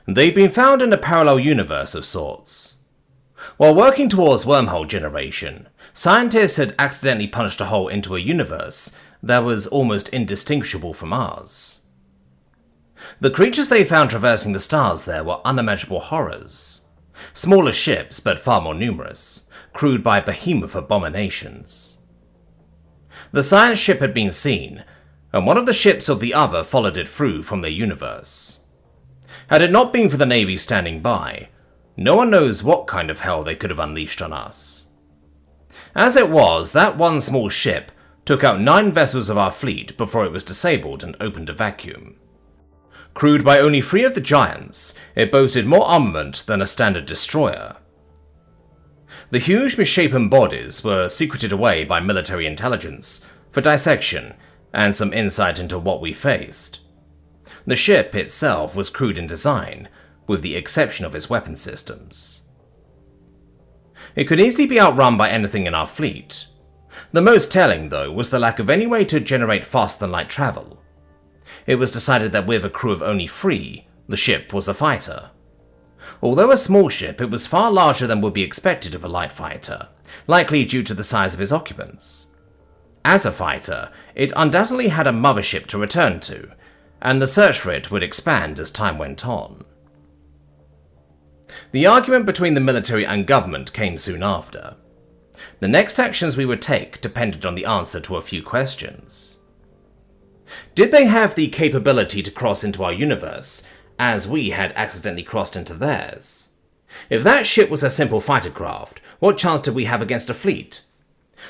They'd been found in a parallel universe of sorts. While working towards wormhole generation, scientists had accidentally punched a hole into a universe that was almost indistinguishable from ours. The creatures they found traversing the stars there were unimaginable horrors. Smaller ships, but far more numerous, crewed by behemoth abominations. The science ship had been seen, and one of the ships of the other followed it through from their universe. Had it not been for the Navy standing by, no one knows what kind of hell they could have unleashed on us. As it was, that one small ship took out 9 vessels of our fleet before it was disabled and opened a vacuum. Crewed by only 3 of the giants, it boasted more armament than a standard destroyer. The huge misshapen bodies were secreted away by military intelligence for dissection and some insight into what we faced. The ship itself was crude in design, with the exception of its weapon systems. It could easily be outrun by anything in our fleet. The most telling, though, was the lack of any way to generate faster-than-light travel. It was decided that with a crew of only 3, the ship was a fighter. Although a small ship, it was far larger than would be expected of a light fighter, likely due to the size of its occupants. As a fighter, it undoubtedly had a mothership to return to, and the search for it would expand as time went on. The argument between the military and government came soon after. The next actions we would take depended on the answer to a few questions. Did they have the capability to cross into our universe, as we had accidentally crossed into theirs? If that ship was a simple fighter craft, what chance did we have against a fleet?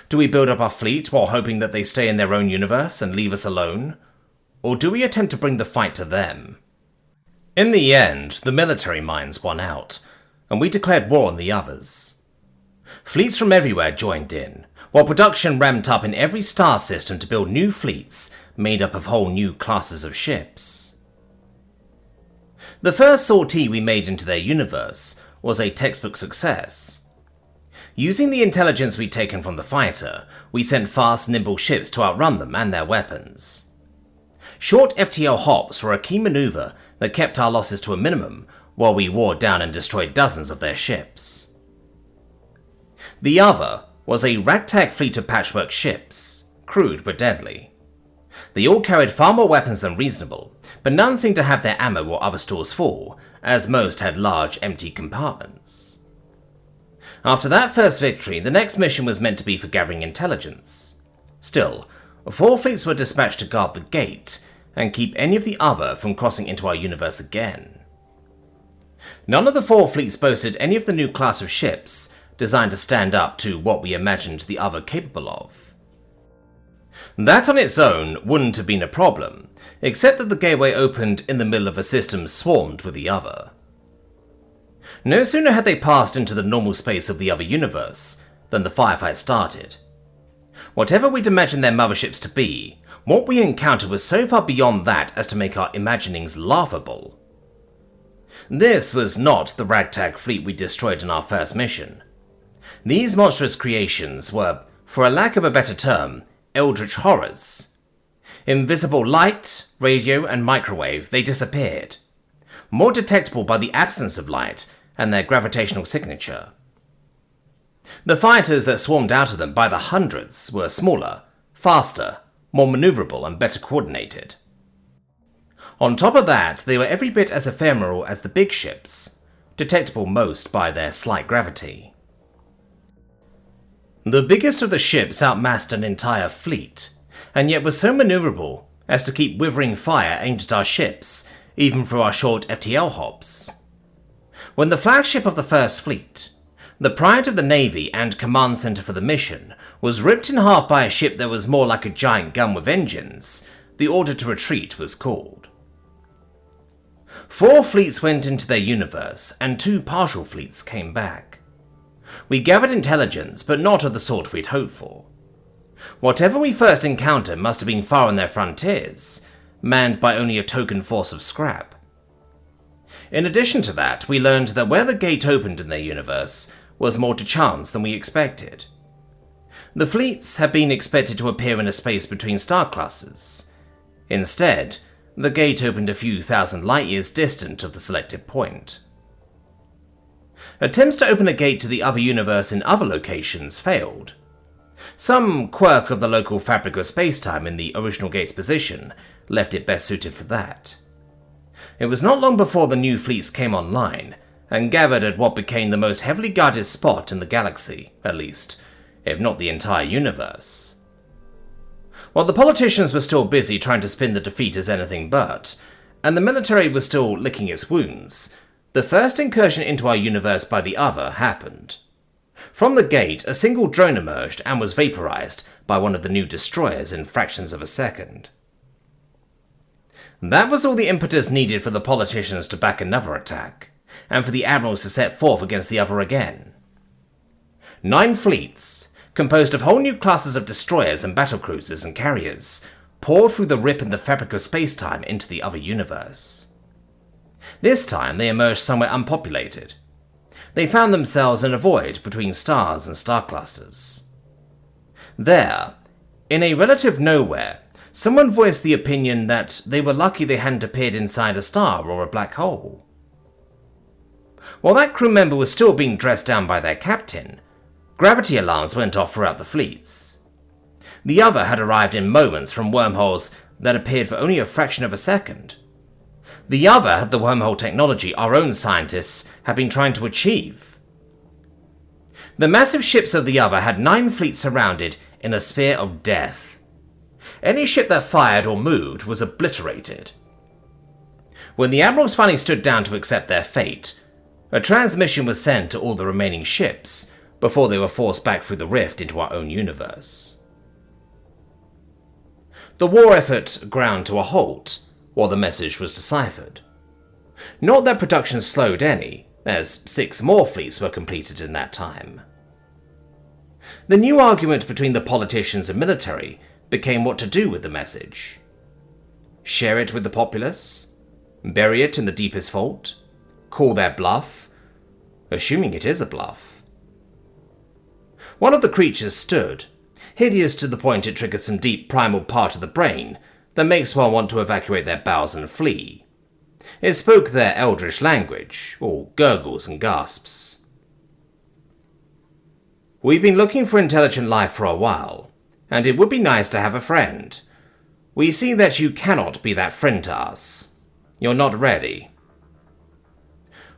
Do we build up our fleet while hoping that they stay in their own universe and leave us alone? Or do we attempt to bring the fight to them? In the end, the military minds won out, and we declared war on the others. Fleets from everywhere joined in, while production ramped up in every star system to build new fleets made up of whole new classes of ships. The first sortie we made into their universe was a textbook success. Using the intelligence we'd taken from the fighter, we sent fast, nimble ships to outrun them and their weapons. Short FTL hops were a key maneuver that kept our losses to a minimum while we wore down and destroyed dozens of their ships. The other was a ragtag fleet of patchwork ships, crude but deadly. They all carried far more weapons than reasonable, but none seemed to have their ammo or other stores full, as most had large empty compartments. After that first victory, the next mission was meant to be for gathering intelligence. Still, 4 fleets were dispatched to guard the gate and keep any of the other from crossing into our universe again. None of the 4 fleets boasted any of the new class of ships designed to stand up to what we imagined the other capable of. That on its own wouldn't have been a problem, except that the gateway opened in the middle of a system swarmed with the other. No sooner had they passed into the normal space of the other universe than the firefight started. Whatever we'd imagined their motherships to be, what we encountered was so far beyond that as to make our imaginings laughable. This was not the ragtag fleet we destroyed in our first mission. These monstrous creations were, for a lack of a better term, eldritch horrors. Invisible light, radio, and microwave, they disappeared. More detectable by the absence of light and their gravitational signature. The fighters that swarmed out of them by the hundreds were smaller, faster, more maneuverable, and better coordinated. On top of that, they were every bit as ephemeral as the big ships, detectable most by their slight gravity. The biggest of the ships outmassed an entire fleet, and yet was so maneuverable as to keep withering fire aimed at our ships, even through our short FTL hops. When the flagship of the First Fleet, the pride of the Navy and command center for the mission, was ripped in half by a ship that was more like a giant gun with engines, the order to retreat was called. 4 fleets went into their universe, and 2 partial fleets came back. We gathered intelligence, but not of the sort we'd hoped for. Whatever we first encountered must have been far on their frontiers, manned by only a token force of scrap. In addition to that, we learned that where the gate opened in their universe was more to chance than we expected. The fleets had been expected to appear in a space between star classes. Instead, The gate opened a few thousand light-years distant of the selected point. Attempts to open a gate to the other universe in other locations failed. Some quirk of the local fabric of space-time in the original gate's position left it best suited for that. It was not long before the new fleets came online, and gathered at what became the most heavily guarded spot in the galaxy, at least, if not the entire universe. While the politicians were still busy trying to spin the defeat as anything but, and the military was still licking its wounds, the first incursion into our universe by the other happened. From the gate, a single drone emerged and was vaporized by one of the new destroyers in fractions of a second. That was all the impetus needed for the politicians to back another attack, and for the admirals to set forth against the other again. 9 fleets, composed of whole new classes of destroyers and battlecruisers and carriers, poured through the rip in the fabric of space-time into the other universe. This time they emerged somewhere unpopulated. They found themselves in a void between stars and star clusters. There, in a relative nowhere, someone voiced the opinion that they were lucky they hadn't appeared inside a star or a black hole. While that crew member was still being dressed down by their captain, gravity alarms went off throughout the fleets. The other had arrived in moments from wormholes that appeared for only a fraction of a second. The other had the wormhole technology our own scientists had been trying to achieve. The massive ships of the other had 9 fleets surrounded in a sphere of death. Any ship that fired or moved was obliterated. When the admirals finally stood down to accept their fate, a transmission was sent to all the remaining ships before they were forced back through the rift into our own universe. The war effort ground to a halt while the message was deciphered. Not that production slowed any, as 6 more fleets were completed in that time. The new argument between the politicians and military became what to do with the message. Share it with the populace? Bury it in the deepest vault? Call their bluff? Assuming it is a bluff. One of the creatures stood, hideous to the point it triggered some deep primal part of the brain that makes one want to evacuate their bowels and flee. It spoke their eldritch language, all gurgles and gasps. We've been looking for intelligent life for a while, and it would be nice to have a friend. We see that you cannot be that friend to us. You're not ready.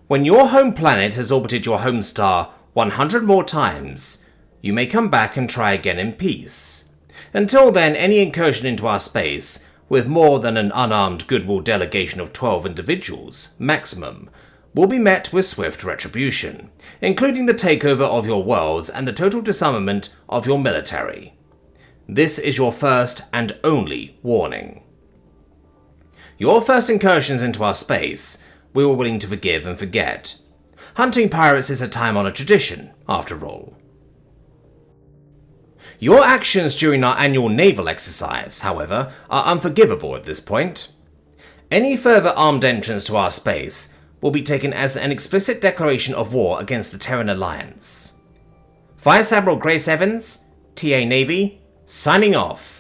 When your home planet has orbited your home star 100 more times, you may come back and try again in peace. Until then, any incursion into our space, with more than an unarmed goodwill delegation of 12 individuals, maximum, will be met with swift retribution, including the takeover of your worlds and the total disarmament of your military. This is your first and only warning. Your first incursions into our space, we were willing to forgive and forget. Hunting pirates is a time-honored tradition, after all. Your actions during our annual naval exercise, however, are unforgivable at this point. Any further armed entrance to our space will be taken as an explicit declaration of war against the Terran Alliance. Vice Admiral Grace Evans, TA Navy, signing off.